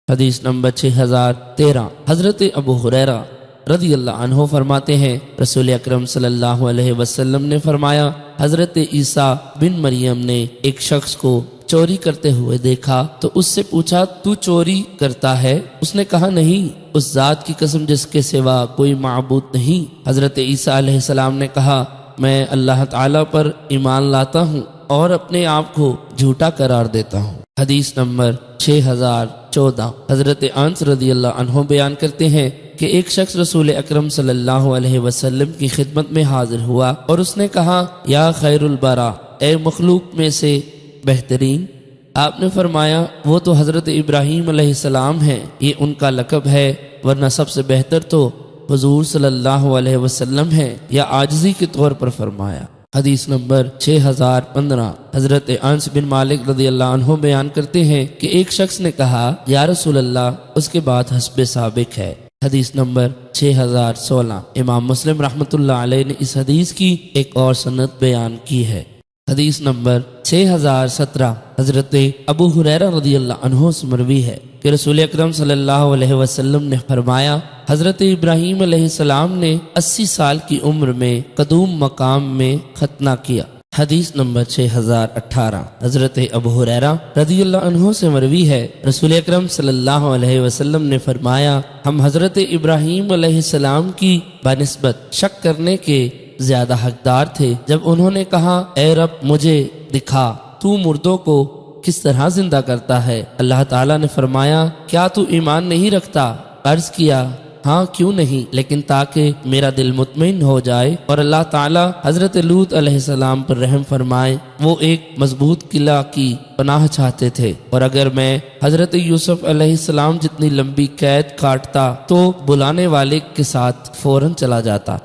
حدیث نمبر 6013 حضرت ابو ہریرہ رضی اللہ عنہ فرماتے ہیں رسول اکرم صلی اللہ علیہ وسلم نے فرمایا حضرت عیسیٰ بن مریم نے ایک شخص کو چوری کرتے ہوئے دیکھا تو اس سے پوچھا تو چوری کرتا ہے؟ اس نے کہا نہیں، اس ذات کی قسم جس کے سوا کوئی معبود نہیں۔ حضرت عیسیٰ علیہ السلام نے کہا میں اللہ تعالیٰ پر ایمان لاتا ہوں اور اپنے آپ کو جھوٹا قرار دیتا ہوں۔ حدیث نمبر 6014 حضرت انس رضی اللہ عنہ بیان کرتے ہیں کہ ایک شخص رسول اکرم صلی اللہ علیہ وسلم کی خدمت میں حاضر ہوا اور اس نے کہا یا خیر البرا، اے مخلوق میں سے بہترین۔ آپ نے فرمایا وہ تو حضرت ابراہیم علیہ السلام ہیں، یہ ان کا لقب ہے، ورنہ سب سے بہتر تو حضور صلی اللہ علیہ وسلم ہیں، یا عاجزی کے طور پر فرمایا۔ حدیث نمبر 6015 حضرت انس بن مالک رضی اللہ عنہ بیان کرتے ہیں کہ ایک شخص نے کہا یا رسول اللہ، اس کے بعد حسب سابق ہے۔ حدیث نمبر 6016 امام مسلم رحمۃ اللہ علیہ نے اس حدیث کی ایک اور سند بیان کی ہے۔ حدیث نمبر 6017 حضرت ابو ہریرہ رضی اللہ عنہ سے مروی ہے کہ رسول اکرم صلی اللہ علیہ وسلم نے فرمایا حضرت ابراہیم علیہ السلام نے 80 سال کی عمر میں قدوم مقام میں ختنہ کیا۔ حدیث نمبر 6018 حضرت ابو ہریرہ رضی اللہ عنہ سے مروی ہے رسول اکرم صلی اللہ علیہ وسلم نے فرمایا ہم حضرت ابراہیم علیہ السلام کی بنسبت شک کرنے کے زیادہ حقدار تھے جب انہوں نے کہا اے رب مجھے دکھا تو مردوں کو کس طرح زندہ کرتا ہے۔ اللہ تعالیٰ نے فرمایا کیا تو ایمان نہیں رکھتا؟ عرض کیا ہاں کیوں نہیں، لیکن تاکہ میرا دل مطمئن ہو جائے اور اللہ تعالیٰ حضرت لوط علیہ السلام پر رحم فرمائے۔ وہ ایک مضبوط قلعہ کی پناہ چاہتے تھے، اور اگر میں حضرت یوسف علیہ السلام جتنی لمبی قید کاٹتا تو بلانے والے کے ساتھ فوراً چلا جاتا۔